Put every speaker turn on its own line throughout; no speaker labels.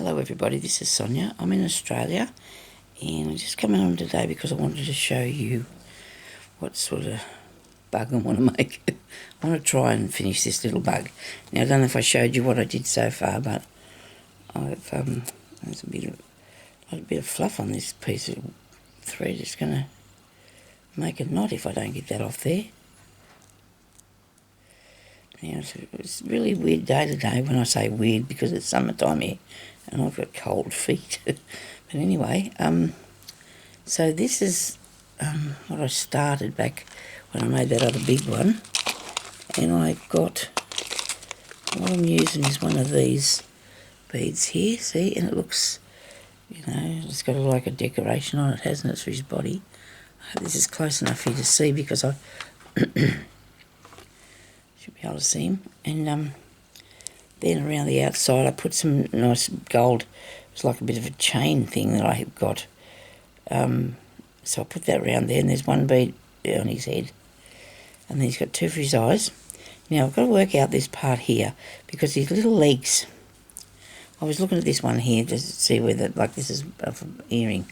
Hello everybody, this is Sonya. I'm in Australia and I'm just coming on today because I wanted to show you what sort of bug I want to make. I want to try and finish this little bug. Now I don't know if I showed you what I did so far, but I've there's a bit of fluff on this piece of thread. It's going to make a knot if I don't get that off there. Now it's a really weird day today. When I say weird, because it's summertime here and I've got cold feet. But anyway, so this is what I started back when I made that other big one. And I got, what I'm using is one of these beads here, see, and it looks, you know, it's got like a decoration on it, hasn't it, for his body. I hope this is close enough for you to see, because I should be able to see him. And then around the outside I put some nice gold, it's like a bit of a chain thing that I have got. So I put that around there, and there's one bead on his head. And then he's got two for his eyes. Now I've got to work out this part here, because his little legs, I was looking at this one here to see whether, like this is an earring.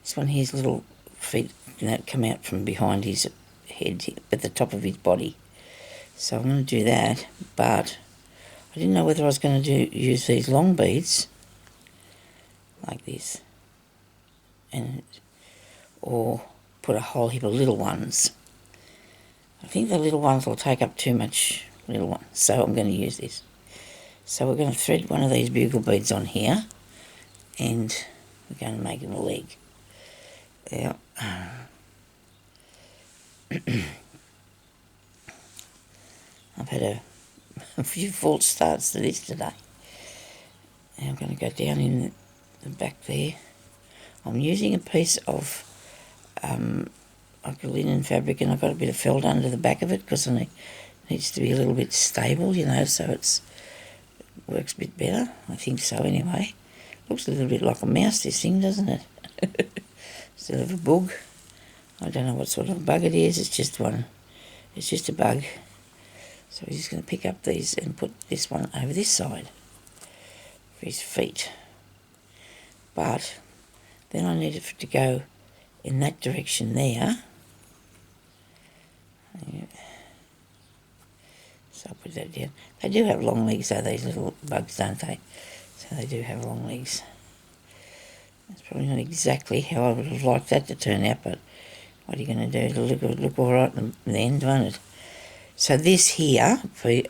This one here's little feet, you know, come out from behind his head at the top of his body. So I'm going to do that, but I didn't know whether I was going to use these long beads, like this, or put a whole heap of little ones. I think the little ones will take up too much little ones, so I'm going to use this. So we're going to thread one of these bugle beads on here, and we're going to make him a leg. Yeah. I've had a few false starts to this today. Now I'm going to go down in the back there. I'm using a piece of like a linen fabric, and I've got a bit of felt under the back of it because it needs to be a little bit stable, you know, so it works a bit better. I think so anyway. Looks a little bit like a mouse, this thing, doesn't it? Still have a bug. I don't know what sort of bug it is. It's just a bug. So we're just going to pick up these and put this one over this side for his feet. But then I need it to go in that direction there. So I'll put that down. They do have long legs though, these little bugs, don't they? So they do have long legs. That's probably not exactly how I would have liked that to turn out, but what are you going to do? It'll look all right in the end, won't it? So this here,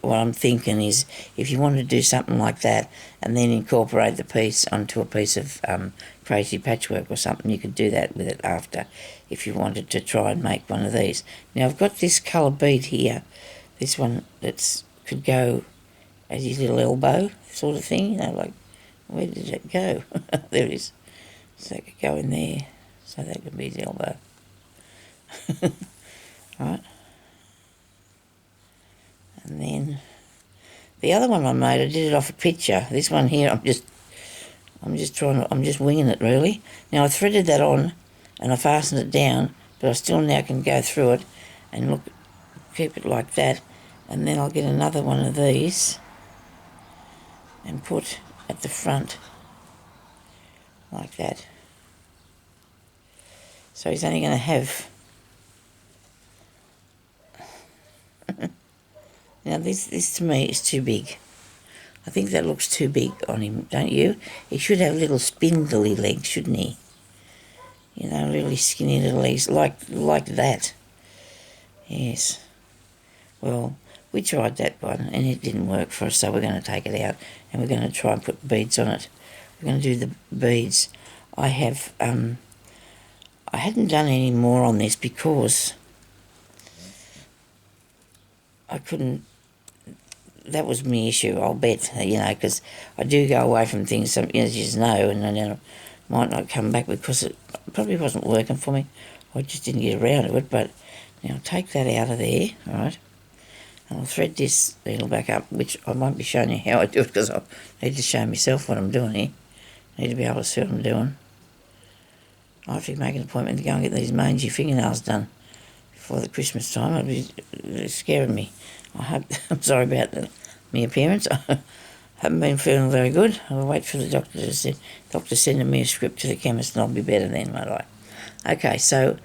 what I'm thinking is, if you want to do something like that and then incorporate the piece onto a piece of crazy patchwork or something, you could do that with it after, if you wanted to try and make one of these. Now I've got this colour bead here, this one that could go as his little elbow sort of thing, you know, like, where did it go? There it is. So it could go in there, so that could be his elbow. Right. And then the other one I made, I did it off a picture. This one here, I'm just winging it really. Now I threaded that on and I fastened it down, but I still now can go through it and look, keep it like that, and then I'll get another one of these and put at the front like that. So he's only going to have now this to me is too big. I think that looks too big on him, don't you? He should have little spindly legs, shouldn't he? You know, really skinny little legs, like that. Yes. Well, we tried that one and it didn't work for us, so we're going to take it out and we're going to try and put beads on it. We're going to do the beads. I hadn't done any more on this because I couldn't. That was my issue, I'll bet, you know, because I do go away from things, as you just know, and I might not come back because it probably wasn't working for me. I just didn't get around to it. But now I'll take that out of there, all right, and I'll thread this needle back up, which I won't be showing you how I do it because I need to show myself what I'm doing here. I need to be able to see what I'm doing. I have to make an appointment to go and get these mangy fingernails done before the Christmas time. It's scaring me. I'm sorry about my appearance. I Haven't been feeling very good. I'll wait for the doctor to send me a script to the chemist and I'll be better then, won't I? Okay, so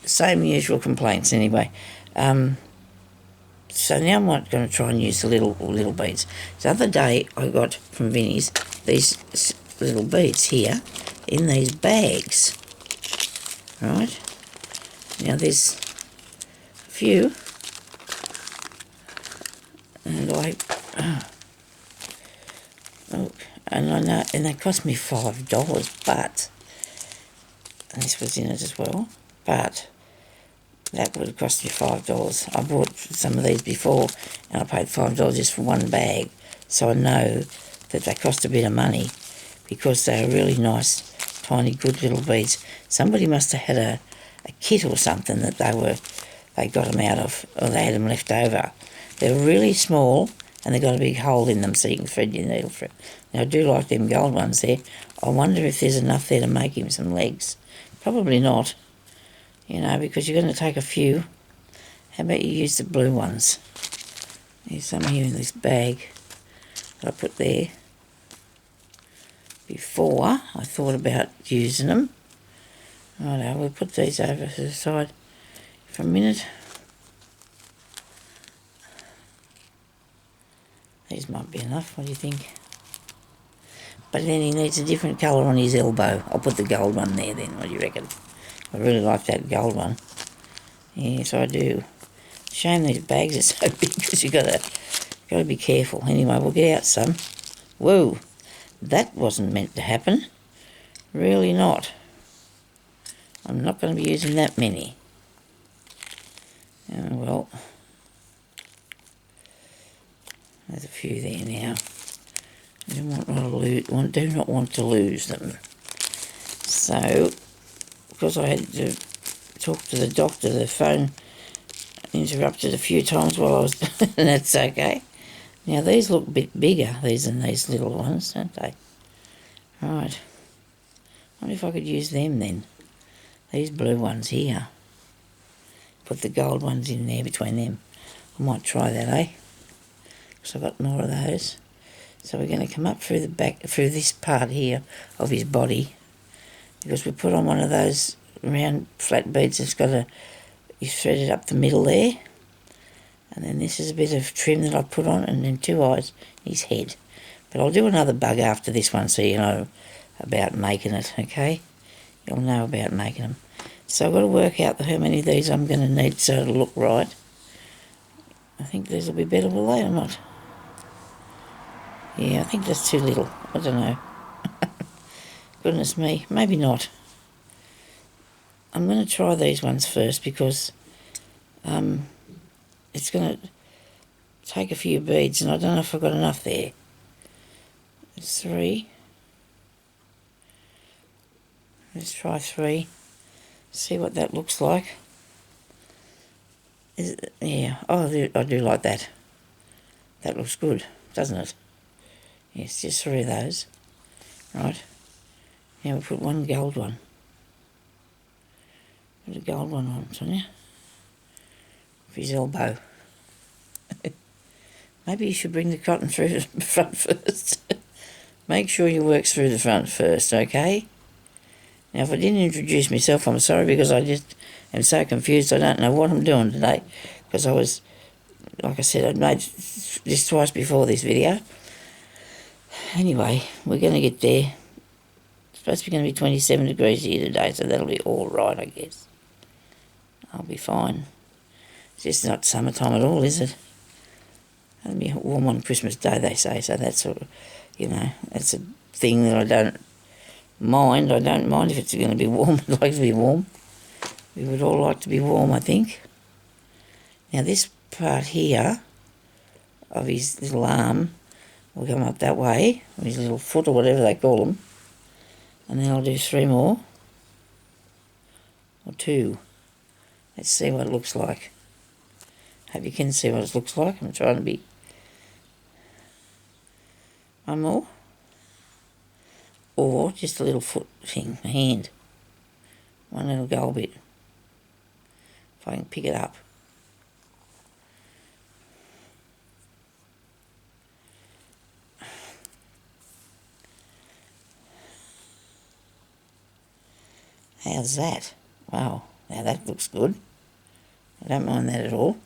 same usual complaints anyway. So now I'm not going to try and use the little beads. The other day I got from Vinnie's these little beads here in these bags. Right? Now there's a few, and I know, and they cost me $5, but, and this was in it as well, but that would have cost me $5. I bought some of these before and I paid $5 just for one bag, so I know that they cost a bit of money because they're really nice, tiny, good little beads. Somebody must have had a kit or something that they got them out of, or they had them left over. They're really small and they've got a big hole in them so you can thread your needle through. Now I do like them gold ones there. I wonder if there's enough there to make him some legs. Probably not, you know, because you're going to take a few. How about you use the blue ones? There's some here in this bag that I put there. Before I thought about using them. Righto, we'll put these over to the side for a minute. These might be enough, what do you think? But then he needs a different colour on his elbow. I'll put the gold one there then, what do you reckon? I really like that gold one. Yes, I do. Shame these bags are so big because you've got to be careful. Anyway, we'll get out some. Whoa, that wasn't meant to happen. Really not. I'm not going to be using that many. Oh, well, there's a few there now. I do not want to lose them. So, because I had to talk to the doctor, the phone interrupted a few times while I was doing it, and that's okay. Now these look a bit bigger, than these little ones, don't they? Right. I wonder if I could use them then. These blue ones here. Put the gold ones in there between them. I might try that, eh? Because I've got more of those. So we're going to come up through the back, through this part here of his body, because we put on one of those round flat beads that's got you thread it up the middle there, and then this is a bit of trim that I put on, and then two eyes, his head. But I'll do another bug after this one so you know about making it, okay? You'll know about making them. So I've got to work out how many of these I'm going to need so it'll look right. I think these will be better, will they, or not? Yeah, I think that's too little. I don't know. Goodness me, maybe not. I'm going to try these ones first because it's going to take a few beads and I don't know if I've got enough there. There's 3. Let's try 3. See what that looks like. Yeah, oh, I do like that. That looks good, doesn't it? Yes, just 3 of those. Right. Now we'll put one gold one. Put a gold one on, Sonya. For his elbow. Maybe you should bring the cotton through the front first. Make sure you work through the front first, okay? Now, if I didn't introduce myself, I'm sorry because I just am so confused. I don't know what I'm doing today because I was, like I said, I'd made this twice before this video. Anyway, we're going to get there. It's supposed to be going to be 27 degrees here today, so that'll be all right, I guess. I'll be fine. It's just not summertime at all, is it? It'll be warm on Christmas Day, they say, so that's sort of, you know, that's a thing that I don't mind. I don't mind if it's going to be warm. I'd like to be warm. We would all like to be warm, I think. Now this part here of his little arm will come up that way, or his little foot or whatever they call them, and then I'll do 3 more, or 2. Let's see what it looks like. Hope you can see what it looks like. I'm trying to be... 1 more. Or just a little foot thing, a hand. One little gold bit. If I can pick it up. How's that? Wow, now that looks good. I don't mind that at all.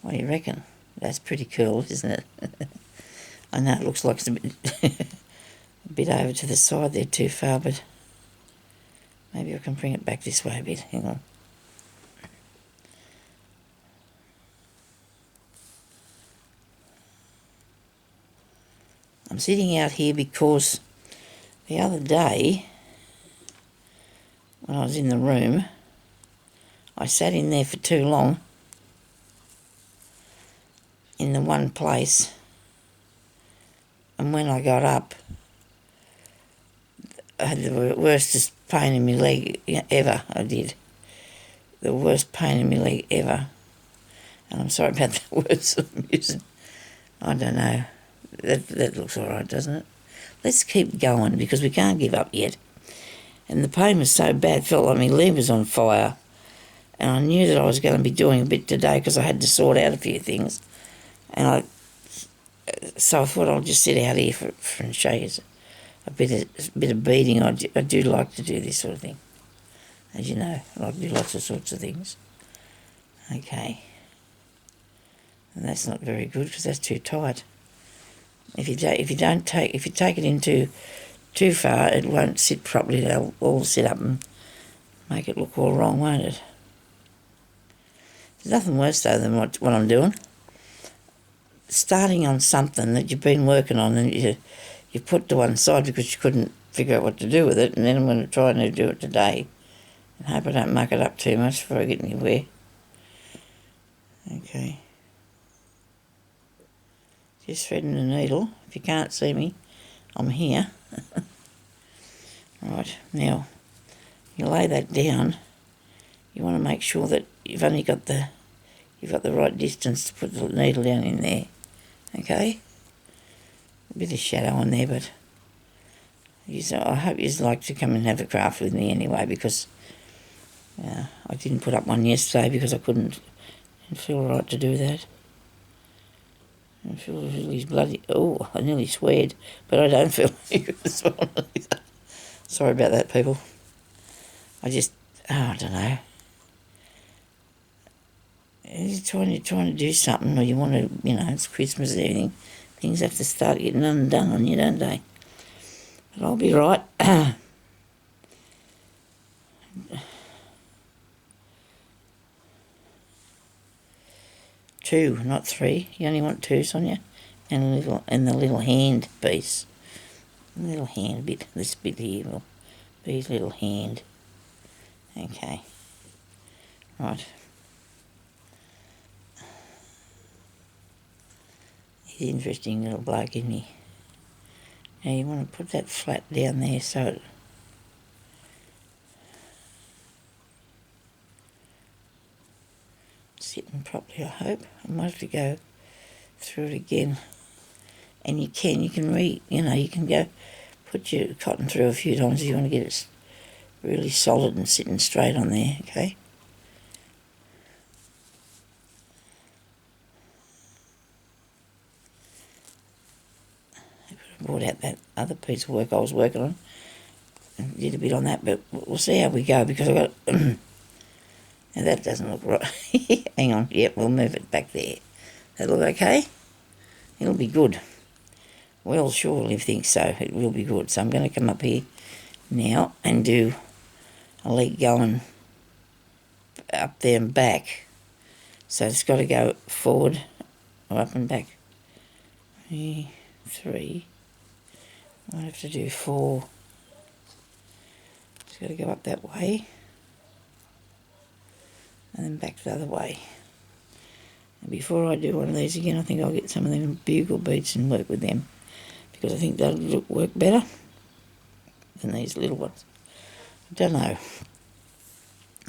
What do you reckon? That's pretty cool, isn't it? I know it looks like it's a bit, a bit over to the side there too far, but maybe I can bring it back this way a bit. Hang on. I'm sitting out here because the other day, when I was in the room, I sat in there for too long in the one place, and when I got up, I had the worstest pain in my leg ever. I did. The worst pain in my leg ever. And I'm sorry about the words I'm using. I don't know. That looks all right, doesn't it? Let's keep going because we can't give up yet. And the pain was so bad, felt like my leg was on fire. And I knew that I was going to be doing a bit today because I had to sort out a few things. So I thought I'll just sit out here and show you a bit of beading. I do like to do this sort of thing. As you know, I like to do lots of sorts of things. Okay. And that's not very good because that's too tight. If you take it into too far, it won't sit properly. They'll all sit up and make it look all wrong, won't it? There's nothing worse though than what I'm doing. Starting on something that you've been working on and you put to one side because you couldn't figure out what to do with it, and then I'm going to try and do it today and hope I don't muck it up too much before I get anywhere. Okay. Just threading the needle. If you can't see me, I'm here. Right, now you lay that down. You want to make sure that you've got the right distance to put the needle down in there. Okay? A bit of shadow on there, but I hope you'd like to come and have a craft with me anyway, because I didn't put up one yesterday because I didn't feel right to do that. I feel really bloody... Oh, I nearly sweared, but I don't feel sorry about that, people. I don't know. You're trying to do something, or you want to, it's Christmas and everything. Things have to start getting undone on you, don't they? But I'll be right. 2, not 3. You only want 2, Sonya, and the little hand piece. The little hand bit. This bit here will be his little hand. Okay. Right. He's an interesting little bloke, isn't he? Now you want to put that flat down there so it sitting properly, I hope. I might have to go through it again. And you can you can go put your cotton through a few times if you want to get it really solid and sitting straight on there, okay? I brought out that other piece of work I was working on and did a bit on that, but we'll see how we go because I've got... Now that doesn't look right. Hang on, yep, we'll move it back there. That look okay? It'll be good. Well, surely think so. It will be good. So I'm going to come up here now and do a leg going up there and back. So it's got to go forward or up and back. 3. I have to do 4. It's got to go up that way. And then back the other way. And before I do one of these again, I think I'll get some of them bugle beads and work with them, because I think they'll work better than these little ones. I don't know.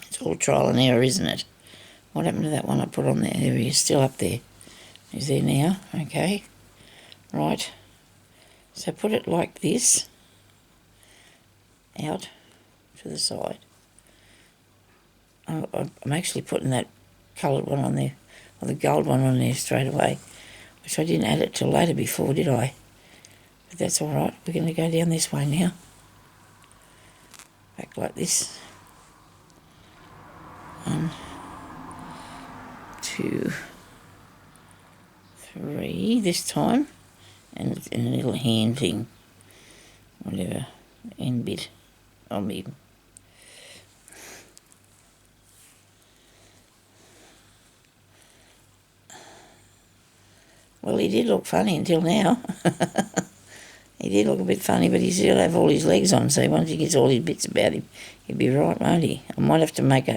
It's all trial and error, isn't it? What happened to that one I put on there? There he is, still up there. He's there now, okay. Right. So put it like this, out to the side. I'm actually putting that coloured one on there, or the gold one on there straight away, which I didn't add it till later before, did I? But that's all right. We're going to go down this way now. Back like this. 1, 2, 3 this time, and a little hand thing, whatever, end bit on me. Well, he did look funny until now. He did look a bit funny, but he still have all his legs on, so once he gets all his bits about him, he'll be right, won't he? I might have to make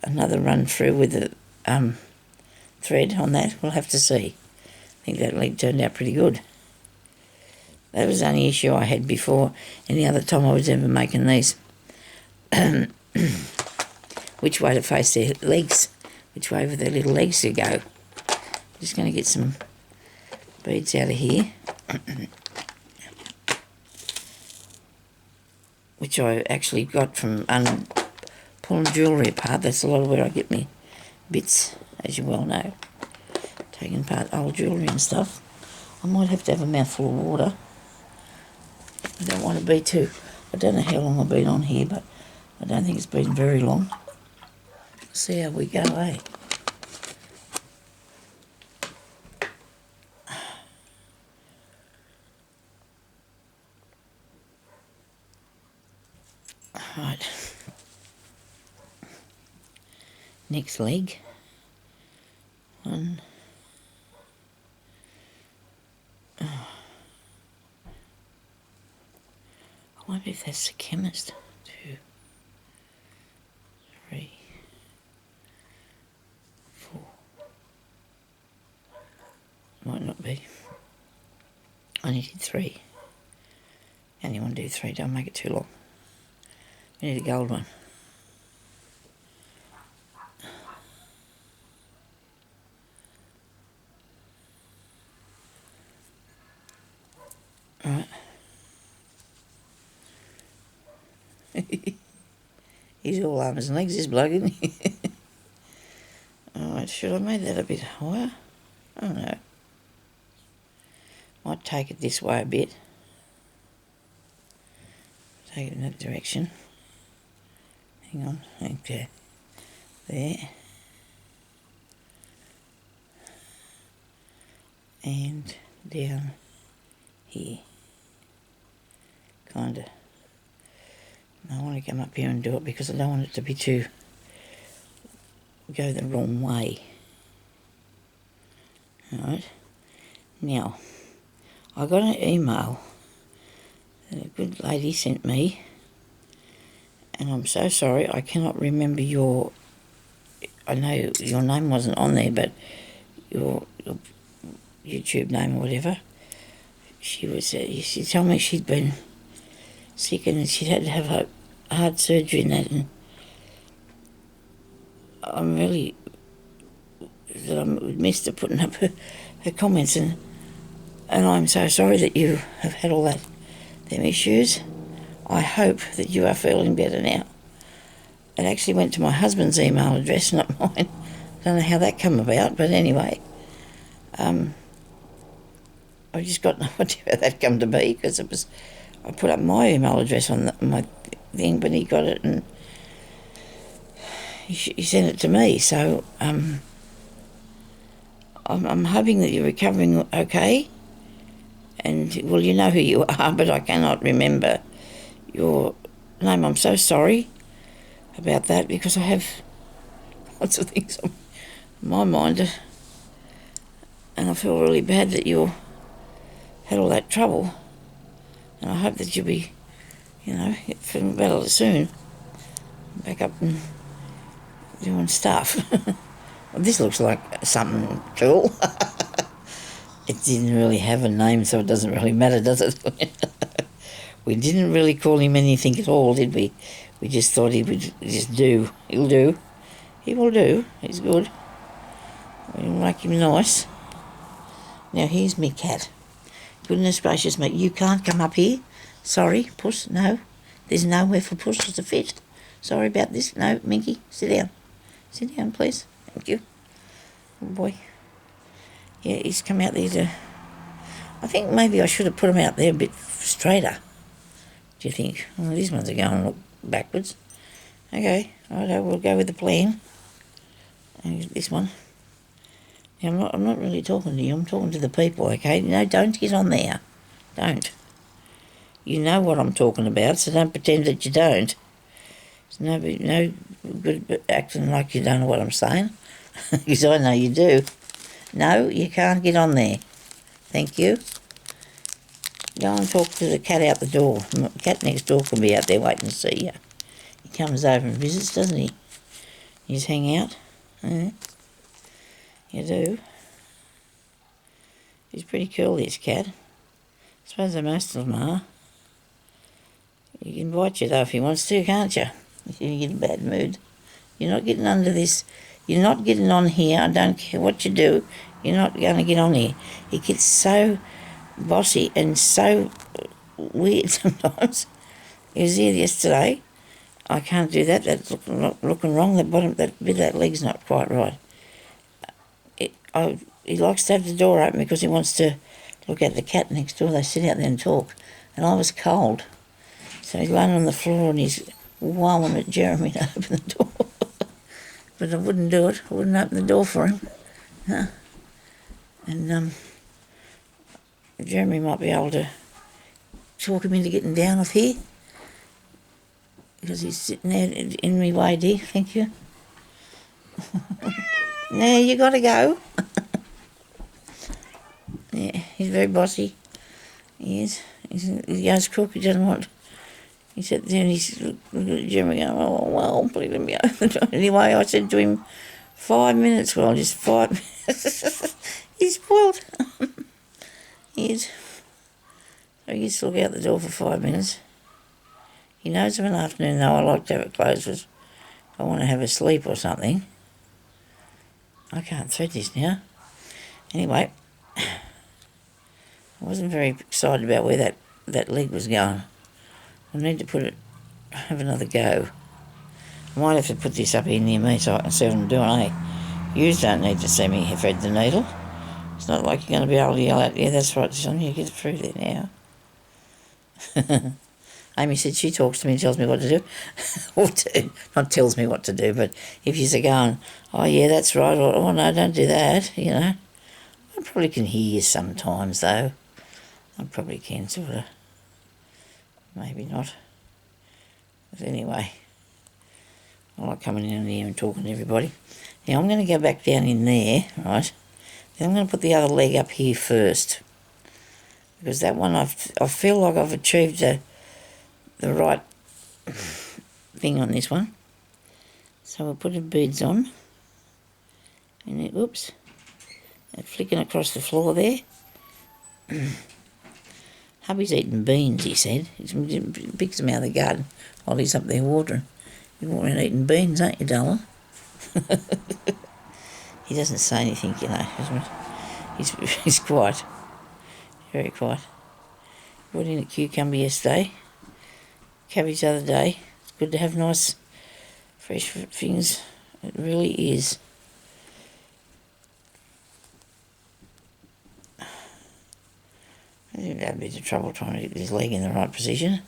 another run through with the thread on that. We'll have to see. I think that leg turned out pretty good. That was the only issue I had before any other time I was ever making these. Which way to face their legs, which way for their little legs to go. Just going to get some beads out of here. Which I actually got from pulling jewellery apart. That's a lot of where I get my bits, as you well know. Taking apart old jewellery and stuff. I might have to have a mouthful of water. I don't want to be too... I don't know how long I've been on here, but I don't think it's been very long. See how we go, eh? Right. Next leg. 1. Oh. I wonder if that's the chemist. 2, 3, 4. Might not be. I only did 3. Only want to do 3, don't make it too long. We need a gold one. Alright. He's all arms and legs, this bloke, isn't he? Alright, should I have made that a bit higher? I don't know. Might take it this way a bit. Take it in that direction. Hang on, okay. There. And down here. Kinda. I want to come up here and do it because I don't want it to be too... go the wrong way. Alright. Now, I got an email that a good lady sent me, and I'm so sorry, I cannot remember your... I know your name wasn't on there, but your YouTube name or whatever. She told me she'd been sick and she'd had to have a heart surgery and that, and I'm really... that I missed her putting up her comments, and I'm so sorry that you have had all them issues. I hope that you are feeling better now. It actually went to my husband's email address, not mine. I don't know how that came about, but anyway. I just got no idea how that come to be, because it was... I put up my email address on my thing, but he got it and he sent it to me, so I'm hoping that you're recovering okay. And, well, you know who you are, but I cannot remember your name. I'm so sorry about that, because I have lots of things on my mind, and I feel really bad that you had all that trouble, and I hope that you'll be, feeling better soon, back up and doing stuff. Well, this looks like something cool. It didn't really have a name, so it doesn't really matter, does it? We didn't really call him anything at all, did we? We just thought he would just do. He'll do. He will do. He's good. We'll make him nice. Now, here's me cat. Goodness gracious me, you can't come up here. Sorry, Puss, no. There's nowhere for Puss to fit. Sorry about this. No, Minky, sit down. Sit down, please. Thank you. Good boy. Yeah, he's come out there to... I think maybe I should have put him out there a bit straighter. Do you think? Well, these ones are going, look, backwards. Okay, righto, we'll go with the plan. And this one. Now, I'm not really talking to you, I'm talking to the people, okay? No, don't get on there. Don't. You know what I'm talking about, so don't pretend that you don't. There's no good acting like you don't know what I'm saying, because I know you do. No, you can't get on there. Thank you. Go and talk to the cat out the door. The cat next door can be out there waiting to see you. He comes over and visits, doesn't he? You just hang out. You do. He's pretty cool, this cat. I suppose most of them are. He can bite you though if he wants to, can't you? If you get in a bad mood. You're not getting under this. You're not getting on here. I don't care what you do. You're not going to get on here. He gets so bossy and so weird sometimes. He was here yesterday. I can't do that. That's looking wrong. The bottom, that bit of that leg's not quite right. He likes to have the door open because he wants to look at the cat next door. They sit out there and talk. And I was cold. So he's laying on the floor and he's wowing at Jeremy to open the door. But I wouldn't do it. I wouldn't open the door for him. No. And Jeremy might be able to talk him into getting down off here. Because he's sitting there in my way, dear. Thank you. Now you got to go. Yeah, he's very bossy. He is. He goes crook. He doesn't want. He said, then he's looking at Jeremy going, oh, well, please let me open it. Anyway, I said to him, 5 minutes. Well, just 5 minutes. He's spoiled. He is. So he gets to look out the door for 5 minutes. He knows of an afternoon, though, I like to have it closed if I want to have a sleep or something. I can't thread this now. Anyway, I wasn't very excited about where that leg was going. I need to have another go. I might have to put this up here near me so I can see what I'm doing, eh? You don't need to see me thread the needle. It's not like you're going to be able to yell out, yeah, that's right, Sonya, get it through there now. Amy said she talks to me and tells me what to do. Not tells me what to do, but if you're going, oh, yeah, that's right, or oh, no, don't do that, you know. I probably can hear you sometimes, though. I probably can, sort of. Maybe not. But anyway, I like coming in here and talking to everybody. Now, I'm going to go back down in there, right? Then I'm going to put the other leg up here first. Because that one, I feel like I've achieved the right thing on this one. So we'll put the beads on. And then, oops, they're flicking across the floor there. Hubby's eating beans, he said. He picks them out of the garden while he's up there watering. You're watering and eating beans, aren't you, darling? He doesn't say anything, you know. He's quiet. Very quiet. Brought in a cucumber yesterday. Cabbage the other day. It's good to have nice, fresh things. It really is. I didn't have a bit of trouble trying to get his leg in the right position.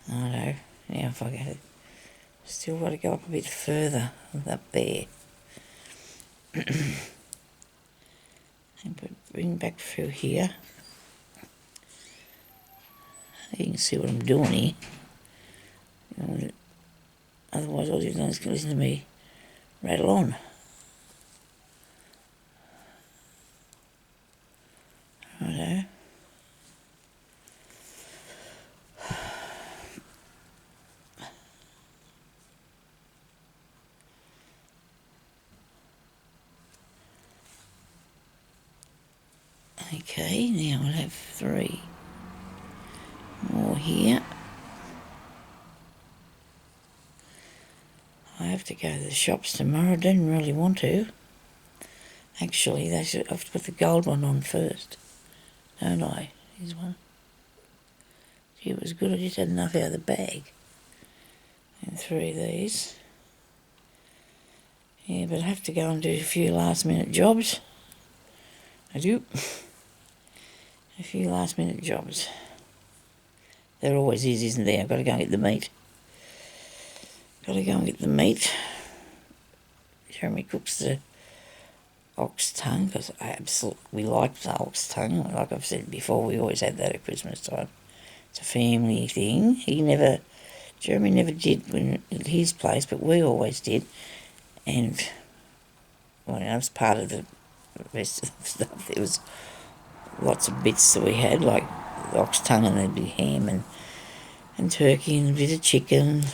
I know. Now if I go, still got to go up a bit further up there. And bring back through here. You can see what I'm doing here. Otherwise all you've done is listen to me rattle on. Righto. Okay, now I'll have 3 more here. I have to go to the shops tomorrow. I didn't really want to. Actually, I have to put the gold one on first, don't I? Here's one. Gee, it was good. I just had enough out of the bag. And 3 of these. Yeah, but I have to go and do a few last minute jobs. I do. A few last minute jobs. There always is, isn't there? I've got to go and get the meat. Jeremy cooks the ox tongue because we like the ox tongue. Like I've said before, we always had that at Christmas time. It's a family thing. Jeremy never did when at his place, but we always did. And well, it was part of the rest of the stuff. There was lots of bits that we had, like the ox tongue, and there'd be ham and turkey and a bit of chicken.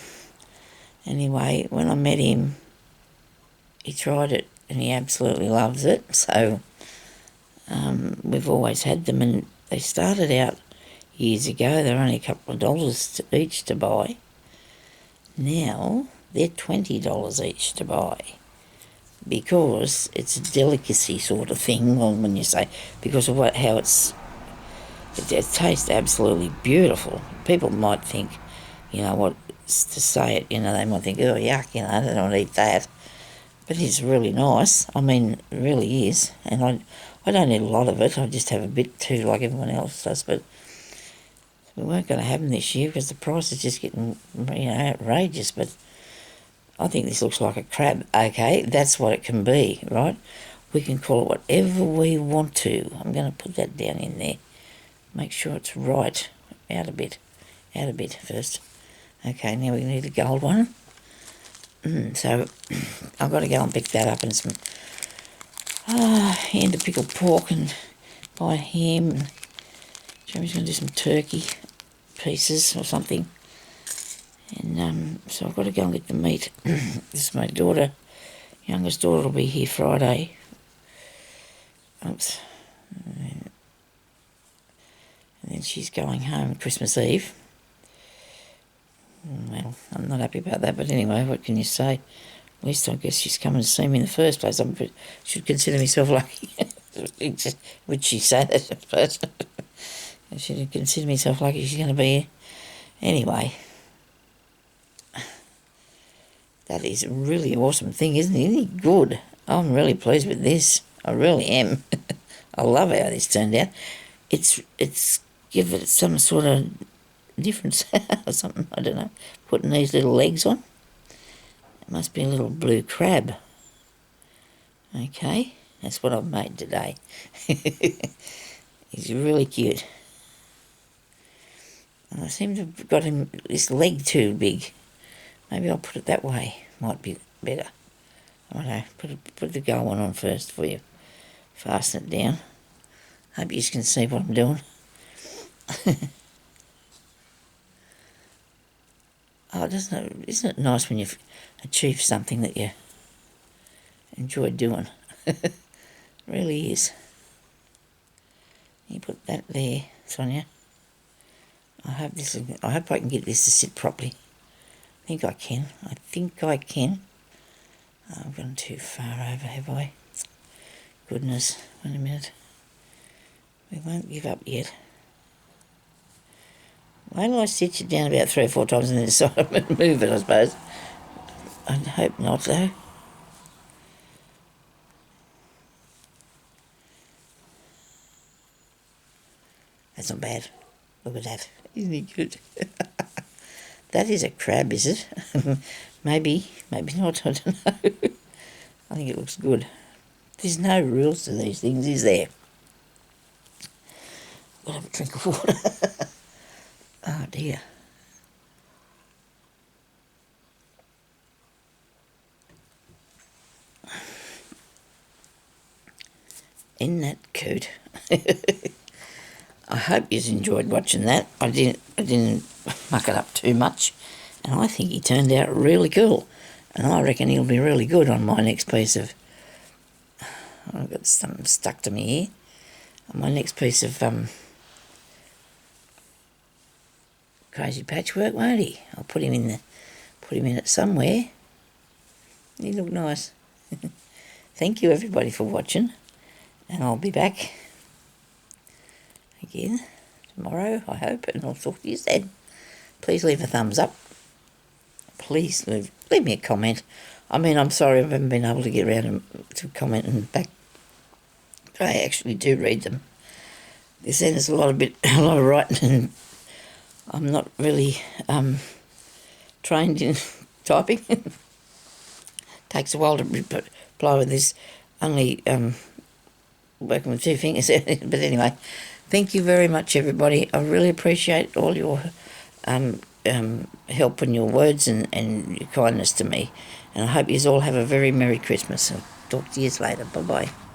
Anyway, when I met him, he tried it and he absolutely loves it. So we've always had them, and they started out years ago. They're only a couple of dollars each to buy. Now they're $20 each to buy because it's a delicacy sort of thing. Well, when you say because of how it tastes absolutely beautiful. People might think, to say it, they might think, oh, yuck, I don't want to eat that. But it's really nice. I mean, it really is. And I don't eat a lot of it. I just have a bit too, like everyone else does. But we weren't going to have them this year because the price is just getting, outrageous. But I think this looks like a crab. Okay, that's what it can be, right? We can call it whatever we want to. I'm going to put that down in there. Make sure it's right. Out a bit first. Okay, now we need a gold one. So I've got to go and pick that up and some hand to pickled pork and buy ham. And Jeremy's going to do some turkey pieces or something. And so I've got to go and get the meat. This is my youngest daughter will be here Friday. Oops. And then she's going home Christmas Eve. Well, I'm not happy about that, but anyway, what can you say? At least I guess she's coming to see me in the first place. I should consider myself lucky. Would she say that at first? I should consider myself lucky she's going to be here. Anyway, that is a really awesome thing, isn't it? Isn't it good? I'm really pleased with this. I really am. I love how this turned out. It's given it some sort of difference or something, I don't know. Putting these little legs on. It must be a little blue crab. Okay, that's what I've made today. He's really cute. And I seem to have got him this leg too big. Maybe I'll put it that way. Might be better. I don't know. Put the gold one on first for you. Fasten it down. Hope you can see what I'm doing. Oh, isn't it nice when you've achieved something that you enjoy doing? It really is. You put that there, Sonya. I hope I can get this to sit properly. I think I can. Oh, I've gone too far over, have I? Goodness, wait a minute. We won't give up yet. Why do I stitch it down about 3 or 4 times and then decide I'm going to move it, I suppose? I hope not, though. That's not bad. Look at that. Isn't he good? That is a crab, is it? Maybe not, I don't know. I think it looks good. There's no rules to these things, is there? I'll have a drink of water. Oh dear. Isn't that cute? I hope you enjoyed watching that. I didn't muck it up too much, and I think he turned out really cool. And I reckon he'll be really good on my next piece of. I've got something stuck to me here. On my next piece of crazy patchwork, won't he? I'll put him in it somewhere. He look nice. Thank you everybody for watching, and I'll be back again tomorrow, I hope, and I'll talk to you then. Please leave a thumbs up. Please leave me a comment. I mean, I'm sorry I haven't been able to get around to commenting back. But I actually do read them. There's a lot of writing and I'm not really trained in typing. Takes a while to reply with this, only working with 2 fingers. But anyway, thank you very much, everybody. I really appreciate all your help and your words and your kindness to me. And I hope you all have a very Merry Christmas. I'll talk to you later. Bye-bye.